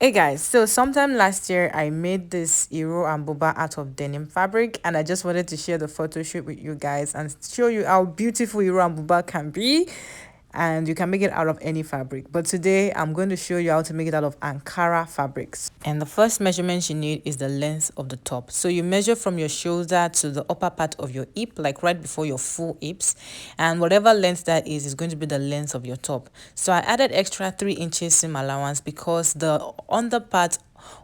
Hey guys, so sometime last year I made this i-roh and buba out of denim fabric, and I just wanted to share the photo shoot with you guys and show you how beautiful i-roh and buba can be. And you can make it out of any fabric. But today I'm going to show you how to make it out of Ankara fabrics. And the first measurement you need is the length of the top. So you measure from your shoulder to the upper part of your hip, like right before your full hips. And whatever length that is going to be the length of your top. So I added extra 3 inches seam allowance because the under part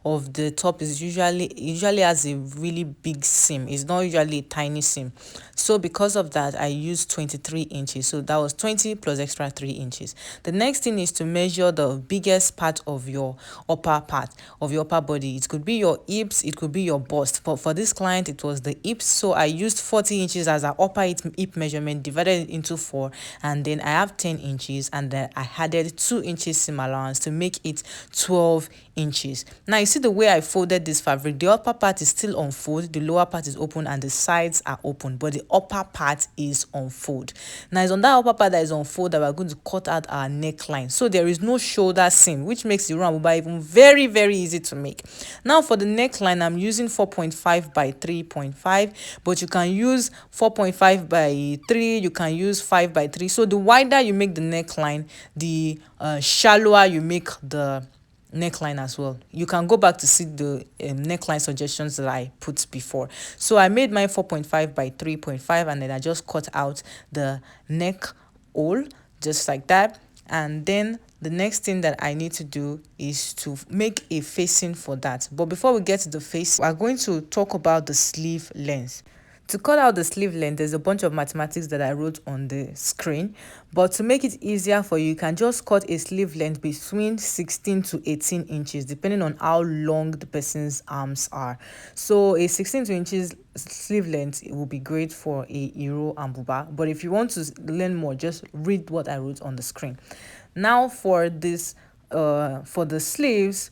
of the top is usually has a really big seam. It's not usually a tiny seam. So because of that, I used 23 inches. So that was 20 plus extra 3 inches. The next thing is to measure the biggest part of your upper part of your upper body. It could be your hips, it could be your bust. But for this client, it was the hips. So I used 40 inches as an upper hip measurement, divided it into 4, and then I have 10 inches, and then I added 2 inches seam allowance to make it 12 inches. Now you see the way I folded this fabric. The upper part is still on fold, the lower part is open, and the sides are open, but the upper part is on fold. Now it's on that upper part that is on fold that we're going to cut out our neckline. So there is no shoulder seam, which makes the round buba even very easy to make. Now for the neckline, I'm using 4.5 by 3.5, but you can use 4.5 by 3, you can use 5 by 3. So the wider you make the neckline, the shallower you make the neckline as well. You can go back to see the neckline suggestions that I put before. So I made mine 4.5 by 3.5, and then I just cut out the neck hole just like that. And then the next thing that I need to do is to make a facing for that. But before we get to the face, we're going to talk about the sleeve length. To cut out the sleeve length, there's a bunch of mathematics that I wrote on the screen. But to make it easier for you, you can just cut a sleeve length between 16 to 18 inches, depending on how long the person's arms are. So a 16 to inches sleeve length, it will be great for a i-roh and buba. But if you want to learn more, just read what I wrote on the screen. Now for this, for the sleeves,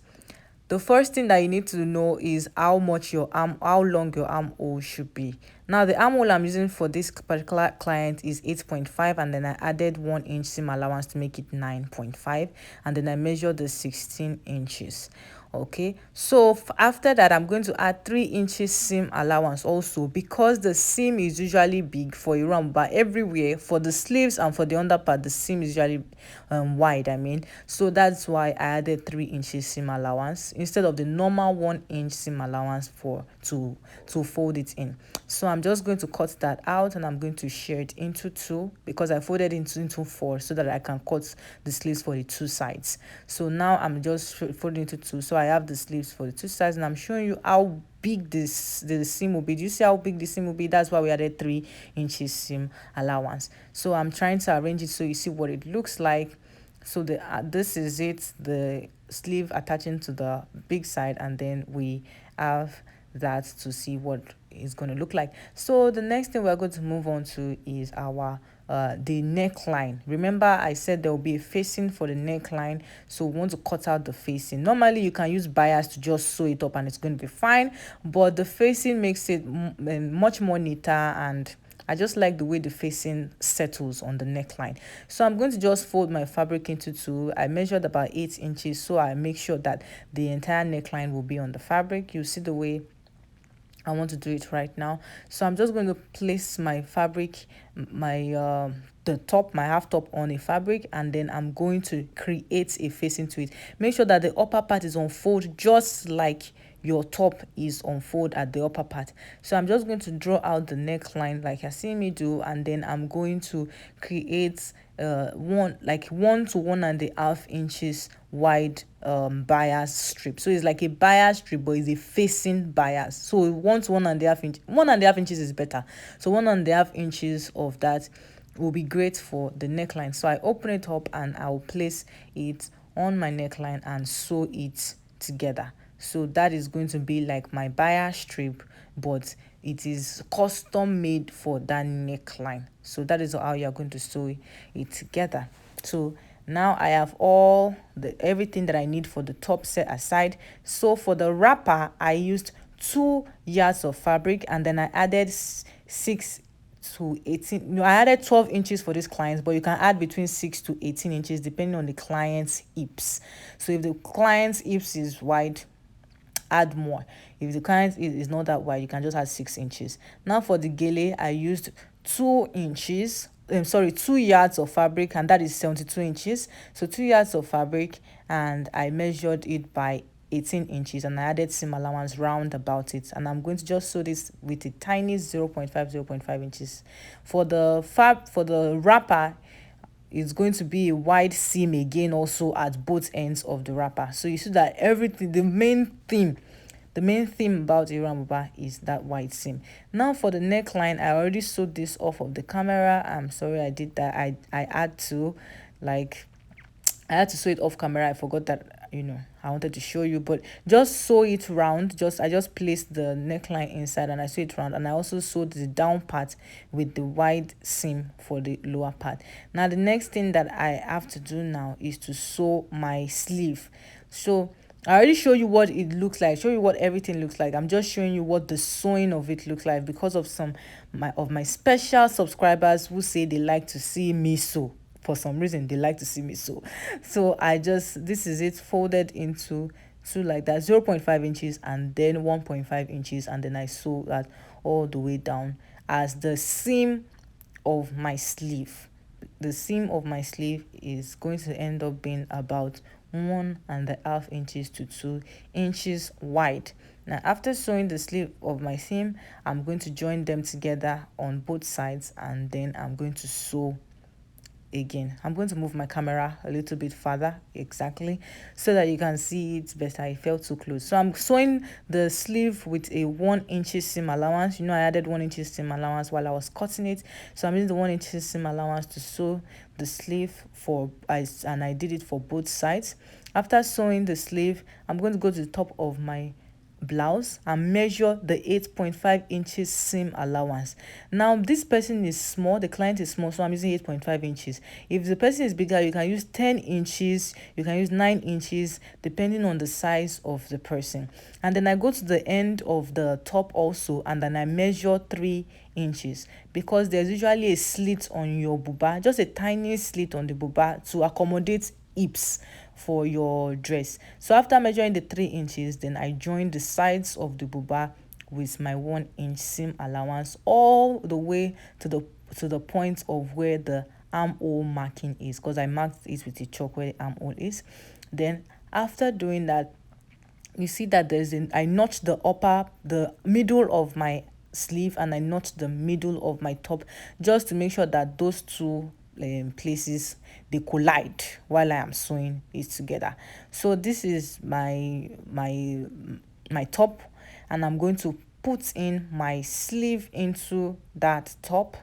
the first thing that you need to know is how long your armhole should be. Now the armhole I'm using for this particular client is 8.5, and then I added 1 inch seam allowance to make it 9.5, and then I measured the 16 inches. Okay, so after that, I'm going to add 3 inches seam allowance also, because the seam is usually big for a round, but everywhere for the sleeves and for the under part, the seam is usually wide. So that's why I added 3 inches seam allowance instead of the normal 1 inch seam allowance for to fold it in. So I'm just going to cut that out, and I'm going to share it into 2, because I folded it into 4 so that I can cut the sleeves for the 2 sides. So now I'm just folding into 2, so I have the sleeves for the 2 sides, and I'm showing you how big the seam will be. Do you see how big the seam will be? That's why we added 3 inches seam allowance. So I'm trying to arrange it so you see what it looks like. So this is it, the sleeve attaching to the big side, and then we have that to see what it's going to look like. So the next thing we're going to move on to is our the neckline. Remember I said there will be a facing for the neckline, so we want to cut out the facing. Normally you can use bias to just sew it up and it's going to be fine, but the facing makes it much more neater, and I just like the way the facing settles on the neckline. So I'm going to just fold my fabric into 2. I measured about 8 inches, so I make sure that the entire neckline will be on the fabric. You see the way I want to do it right now. So I'm just going to place my fabric, the top, my half top on a fabric, and then I'm going to create a facing to it. Make sure that the upper part is on fold, just like your top is on fold at the upper part. So I'm just going to draw out the neckline like you see me do, and then I'm going to create 1 to 1.5 inches wide bias strip. So it's like a bias strip, but it's a facing bias. So 1 to 1.5 inch, 1.5 inches is better. So 1.5 inches of that will be great for the neckline. So I open it up and I'll place it on my neckline and sew it together. So that is going to be like my bias strip, but it is custom made for that neckline. So that is how you're going to sew it together. So now I have everything that I need for the top set aside. So for the wrapper, I used 2 yards of fabric, and then I added 6 to 18. No, I added 12 inches for this client, but you can add between 6 to 18 inches depending on the client's hips. So if the client's hips is wide, add more. If the client is not that wide, you can just add 6 inches. Now for the gele, I used 2 inches, 2 yards of fabric, and that is 72 inches. So 2 yards of fabric, and I measured it by 18 inches, and I added seam allowance round about it, and I'm going to just sew this with a tiny 0.5 inches. For the wrapper, it's going to be a wide seam again, also at both ends of the wrapper. So you see that everything, the main theme about Yoruba is that wide seam. Now for the neckline, I already sewed this off of the camera. I'm sorry I did that. I had to, like, I had to sew it off camera. I forgot that, I wanted to show you, but just sew it round. I just placed the neckline inside and I sew it round, and I also sewed the down part with the wide seam for the lower part. Now the next thing that I have to do now is to sew my sleeve. So I already show you what it looks like, show you what everything looks like. I'm just showing you what the sewing of it looks like because of my special subscribers who say they like to see me sew. For some reason they like to see me sew. So this is it folded into two like that, 0.5 inches and then 1.5 inches, and then I sew that all the way down as the seam of my sleeve. The seam of my sleeve is going to end up being about 1.5 inches to 2 inches wide. Now after sewing the sleeve of my seam, I'm going to join them together on both sides, and then I'm going to sew again. I'm going to move my camera a little bit further, exactly, so that you can see it better. I felt too close. So I'm sewing the sleeve with a 1 inch seam allowance. I added 1 inch seam allowance while I was cutting it, so I'm using the 1 inch seam allowance to sew the sleeve and I did it for both sides. After sewing the sleeve, I'm going to go to the top of my blouse and measure the 8.5 inches seam allowance. Now this person is small, the client is small, so I'm using 8.5 inches. If the person is bigger, you can use 10 inches, you can use 9 inches, depending on the size of the person. And then I go to the end of the top also, and then I measure 3 inches, because there's usually a slit on your buba, just a tiny slit on the buba to accommodate hips for your dress. So after measuring the 3 inches, then I join the sides of the buba with my 1 inch seam allowance all the way to the point of where the armhole marking is, because I marked it with a chalk where the armhole is. Then after doing that, you see that I notched the middle of my sleeve, and I notched the middle of my top, just to make sure that those two places they collide while I am sewing it together. So this is my top, and I'm going to put in my sleeve into that top.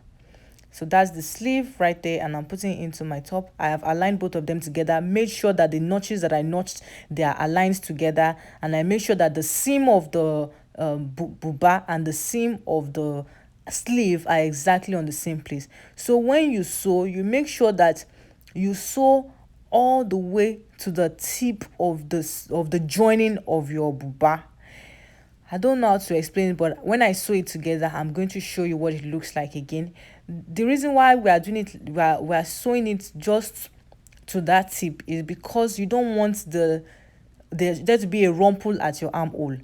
So that's the sleeve right there, and I'm putting it into my top. I have aligned both of them together, made sure that the notches that I notched, they are aligned together, and I make sure that the seam of the buba and the seam of the sleeve are exactly on the same place. So when you sew, you make sure that you sew all the way to the tip of the joining of your buba. I don't know how to explain it, but when I sew it together, I'm going to show you what it looks like again. The reason why we are doing it, we are sewing it just to that tip, is because you don't want there to be a rumple at your armhole.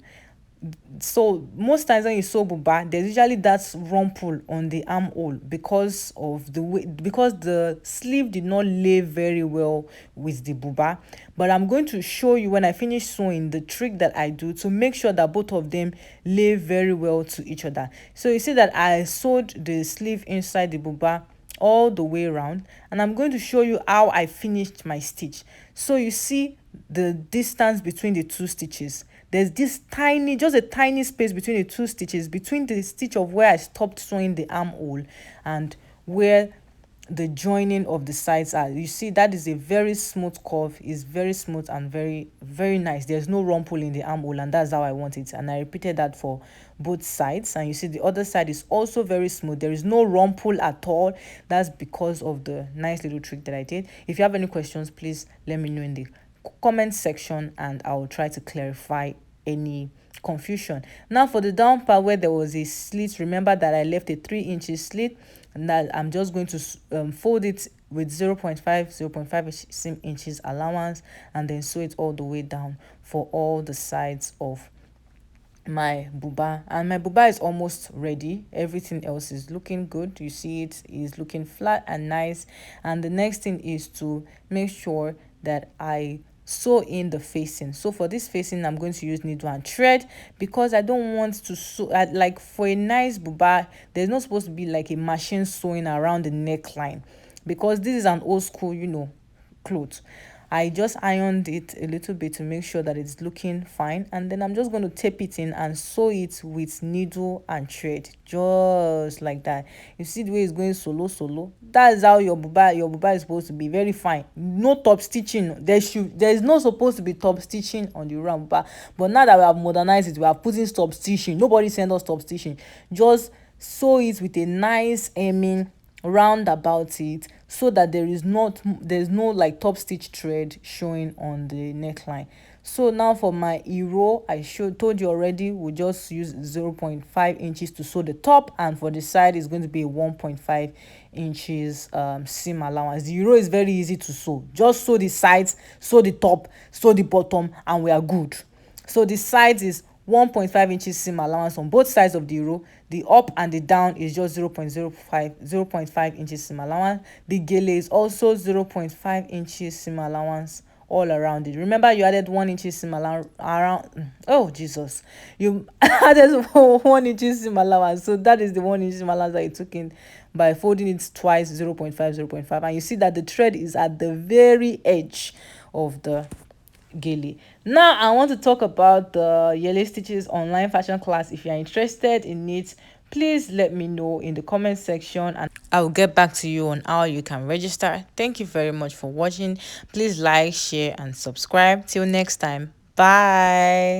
So most times when you sew buba, there's usually that rumple on the armhole because of because the sleeve did not lay very well with the buba. But I'm going to show you when I finish sewing the trick that I do to make sure that both of them lay very well to each other. So you see that I sewed the sleeve inside the buba all the way around, and I'm going to show you how I finished my stitch. So you see the distance between the two stitches. There's just a tiny space between the two stitches, between the stitch of where I stopped sewing the armhole and where the joining of the sides are. You see that is a very smooth curve. It's very smooth and very, very nice. There's no rumple in the armhole, and that's how I want it. And I repeated that for both sides, and you see the other side is also very smooth. There is no rumple at all. That's because of the nice little trick that I did. If you have any questions, please let me know in the comment section, and I will try to clarify any confusion. Now for the down part where there was a slit, remember that I left a 3 inches slit, and that I'm just going to fold it with 0.5 seam inches allowance, and then sew it all the way down for all the sides of my buba. And my buba is almost ready. Everything else is looking good. You see it is looking flat and nice. And the next thing is to make sure that I sew in the facing. So for this facing, I'm going to use needle and thread, because I don't want to sew like for a nice buba. There's not supposed to be like a machine sewing around the neckline, because this is an old school, clothes. I just ironed it a little bit to make sure that it's looking fine, and then I'm just going to tape it in and sew it with needle and thread, just like that. You see the way it's going solo. That's how your buba is supposed to be, very fine. No top stitching. There's not supposed to be top stitching on the round buba, but now that we have modernized it, we are putting top stitching. Nobody send us top stitching. Just sew it with a nice hemming round about it, so that there's no like top stitch thread showing on the neckline. So now for my i-roh, told you already, we just use 0.5 inches to sew the top, and for the side is going to be a 1.5 inches seam allowance. The i-roh is very easy to sew. Just sew the sides, sew the top, sew the bottom, and we are good. So the sides is 1.5 inches seam allowance on both sides of the row. The up and the down is just 0.5 inches seam allowance. The gele is also 0.5 inches seam allowance all around it. Remember, you added 1 inch seam allowance around. Oh Jesus, you added 1 inch seam allowance. So that is the 1 inch seam allowance that you took in by folding it twice, 0.5, and you see that the thread is at the very edge of the gele. Now I want to talk about the Yele Stitches online fashion class. If you're interested in it, please let me know in the comment section, and I will get back to you on how you can register. Thank you very much for watching. Please like, share, and subscribe. Till next time, bye.